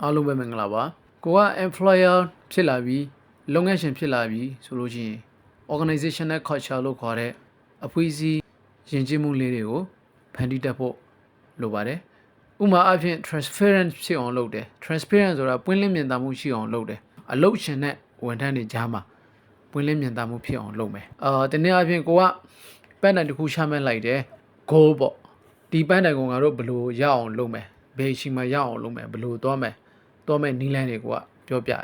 အားလုံးပဲမင်္ဂလာပါကိုက employer ဖြစ်လာပြီးလုပ်ငန်းရှင်ဖြစ်လာပြီးဆိုလို့ရှိရင် organizational culture လို့ခေါ်တဲ့အဖွေးစီးယဉ်ကျေးမှုလေးတွေကိုဖန်တီးတတ်ဖို့လိုပါတယ်ဥပမာအဖြစ် transparent ဖြစ်အောင်လုပ်တယ် transparent ဆိုတာပွင့်လင်းမြင်သာမှုရှိအောင်လုပ်တယ်အလုပ်ရှင်နဲ့ဝန်ထမ်းတွေကြားမှာပွင့်လင်းမြင်သာမှုဖြစ်အောင်လုပ်မယ်ဒီနေ့အဖြစ်ကိုကပန်းတိုင်တစ်ခုချမှတ်လိုက်တယ် goal ပေါ့ဒီပန်းတိုင်ကိုငါတို့ဘယ်လိုရအောင်လုပ်မယ်ဘယ်ရှိမှရအောင်လုပ်မယ်ဘယ်လိုသွားမယ်တော့မဲ့နီးလန်းတွေကပြောပြတယ်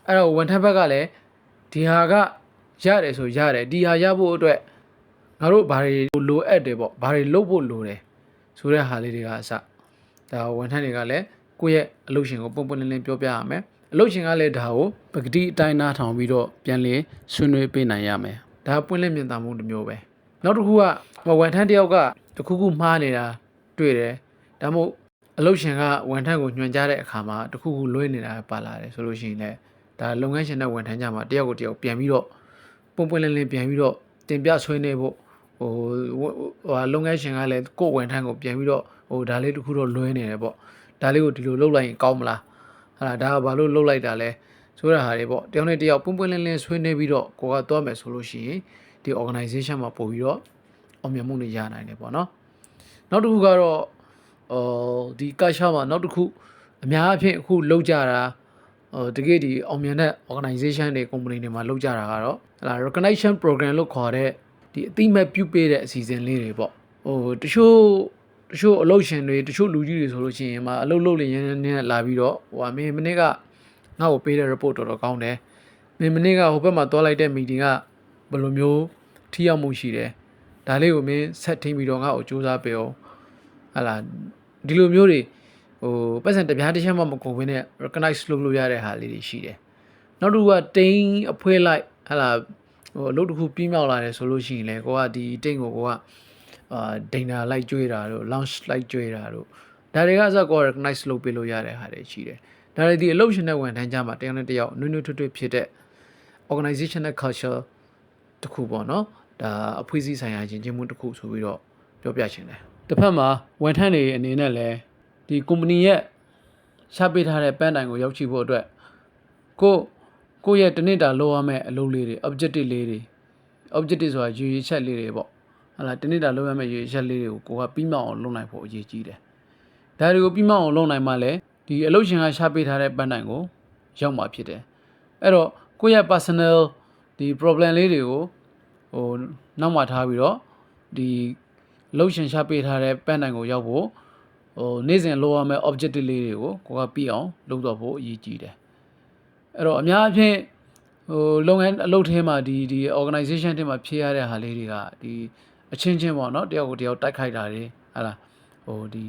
အဲ့တော့ဝန်ထမ်းဘက်ကလည်းဒီဟာကရတယ်ဆိုရတယ်ဒီဟာရဖို့အတွက်ငါတို့ဘာတွေလိုအပ်တယ်ပေါ့ဘာတွေလုပ်ဖို့လိုတယ်ဆိုတဲ့ဟာလေးတွေကအစဒါဝန်ထမ်းတွေကလည်းကိုယ့်ရဲ့အလုပ်ရှင်ကိုပုံပွင့်လင်းလင်းပြောပြရမယ်အလုပ်ရှင်ကလည်းဒါကိုပကတိအတိုင်းနားထောင်ပြီးတော့ပြန်လည်ဆွေးနွေးပေးနိုင်ရမယ်ဒါပွင့်လင်းမြင်သာမှုတစ်မျိုးပဲနောက်တစ်ခုကဝန်ထမ်းတယောက်ကတစ်ခုခုမှားနေတာတွေ့တယ်ဒါမှမဟုတ်အလုပ်ရှင်ကဝန်ထမ်းကိုညွှန်ကြားတဲ့အခါမှာတခုခုလွှဲနေတာပါလာတယ်ဆိုလို့ရှိရင်လည်းဒါလုပ်ငန်းရှင်နဲ့ဝန်ထမ်းကြမှာတယောက်ကိုတယောက်ပြန်ပြီးတော့ပုံပွင့်လင်းလင်းပြန်ပြီးတော့တင်ပြဆွေးနွေးဖို့လုပ်ငန်းရှင်ကလည်းကိုယ့်ဝန်ထမ်းကိုပြန်ပြီးတော့ဒါလေးတခုတော့လွှဲနေတယ်ပေါ့ဒါလေးကိုဒီလိုလုပ်လိုက်ရင်ကောင်းမလားဟာဒါကဘာလို့လုပ်လိုက်တာလဲဆိုတဲ့ဟာတွေပေါ့တယောက်နဲ့တယောက်ပုံပွင့်လင်းလင်းဆွေးနွေးပြီးတော့ကိုကသွားမယ်ဆိုလို့ရှိရင်ဒီ organization မှာပို့ပြီးတော့အောင်မြင်မှုတွေရနိုင်တယ်ပေါ့နော်နောက်တစ်ခုကတော့ဒီကရှာမှာနောက်တစ်ခုအများအဖြစ်အခုလောက်ကြတာတကယ်ဒီအောင်မြင်တဲ့ organization တွေ company တွေမှာလောက်ကြတာကတော့recognition program လို့ခေါ်တဲ့ဒီအတိမတ်ပြုပေးတဲ့အစီအစဉ်လေးတွေပေါ့တချို့အလုပ်ရှင်တွေတချို့လူကြီးတွေဆိုလို့ရှိရင်အလုပ်လုပ်နေရင်းနဲ့လာပြီးတော့မင်းမနေ့ကငါ့ကိုပေးတဲ့ report တော်ကောင်းတယ်မင်းမနေ့ကဟိုဘက်မှာတွားလိုက်တဲ့ meeting ကဘယ်လိုမျိုးထိရောက်မှုရှိတယ်ဒါလေးကိုမင်းဆက်ထိန်ပြီးတော့ငါ့ကိုစူးစမ်းပေးအောင်ဟာလာဒီလိုမျိုးတွေပတ်စံတပြားတစ်ချက်မှမကုန်ဘဲနဲ့ recognize လုပ်လို့ရတဲ့ဟာလေးတွေရှိတယ်နောက်တစ်ခုကတိန်းအဖွဲလိုက်ဟာလာအလုပ်တစ်ခုပြီးမြောက်လာတယ်ဆိုလို့ရှိရင်လေကိုကဒီတိန်းကိုကဒိန်နာလိုက်ကြွေးတာတို့ launch လိုက်ကြွေးတာတို့ဒါတွေကစကော recognize လုပ်ပေးလို့ရတဲ့ဟာတွေရှိတယ်ဒါတွေဒီအလုပ်ရှင်နဲ့ဝန်ထမ်းကြမှာတယောက်နဲ့တယောက်နွေးနွေးထွေးထွေးဖြစ်တဲ့ organizational culture တစ်ခုပေါ့နော်ဒါအဖွဲ့အစည်းဆိုင်ရာယဉ်ကျေးမှုတစ်ခုဆိုပြီးတော့ပြောပြချင်တယ်တစ်ဖက်မှာဝန်ထမ်းတွေအနေနဲ့လည်းဒီ company ရဲ့ရှာပေးထားတဲ့ပန်းတိုင်ကိုရောက်ရှိဖို့အတွက်ကိုယ့်ရဲ့တနေ့တာလုပ်ရမယ့်အလုပ်လေးတွေ objective လေးတွေ objective ဆိုတာရည်ရွယ်ချက်လေးတွေပေါ့ဟာလာတနေ့တာလုပ်ရမယ့်ရည်ရွယ်ချက်လေးတွေကိုကိုကပြီးမှအောင်လုပ်နိုင်ဖို့အရေးကြီးတယ်ဒါတွေကိုပြီးမှအောင်လုပ်နိုင်မှလည်းဒီအလုပ်ရှင်ကရှာပေးထားတဲ့ပန်းတိုင်ကိုရောက်မှာဖြစ်တယ်အဲ့တော့ကိုယ့်ရဲ့ personal ဒီ problem လေးတွေကိုနောက်မှထားပြီးတော့ဒီလှုပ်ရှင်ရှာပေးထားတဲ့ပန်းတိုင်ကိုရောက်ဖို့နေ့စဉ်လိုရမယ့် objective လေးတွေကိုကိုကပြီးအောင်လုပ်တော့ဖို့အရေးကြီးတယ်အဲ့တော့အများအပြားလုပ်ငန်းအလုပ်ထဲမှာဒီ organization ထဲမှာဖြစ်ရတဲ့ဟာလေးတွေကဒီအချင်းချင်းပေါ့နော်တယောက်ကိုတယောက်တိုက်ခိုက်တာတွေဟာလားဒီ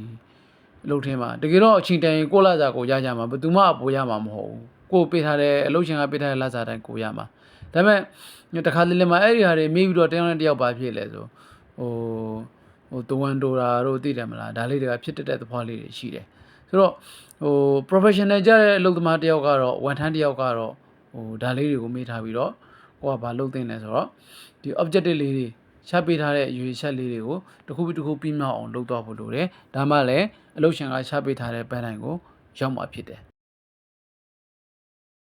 အလုပ်ထဲမှာတကယ်တော့အချိန်တန်ရင်ကိုလာစာကိုရကြမှာဘယ်သူမှအပေါ်ရမှာမဟုတ်ဘူးကိုပေးထားတဲ့အလုပ်ရှင်ကပေးထားတဲ့လာစာတိုင်းကိုရမှာဒါပေမဲ့တခါတလေမှာအဲ့ဒီဟာတွေမေးပြီးတော့တယောက်နဲ့တယောက်ပါဖြစ်လဲဆိုတဝန်တိုတာတို့သိတယ်မလားဒါလေးတွေကဖြစ်တဲ့သဘောလေးတွေရှိတယ်ဆိုတော့professional ကြတဲ့အလုပ်သမားတယောက်ကတော့ဝန်ထမ်းတယောက်ကတော့ဒါလေးတွေကိုမေးထားပြီးတော့ကိုကဘာလုပ်သင့်လဲဆိုတော့ဒီ objective လေးတွေရှာပေးထားတဲ့ရွေချက်လေးတွေကိုတစ်ခုပြီးတစ်ခုပြီးမြောက်အောင်လုပ်တော့ဖို့လိုတယ်ဒါမှလည်းအလုပ်ရှင်ကရှာပေးထားတဲ့ပန်းတိုင်ကိုရောက်မှာဖြစ်တယ်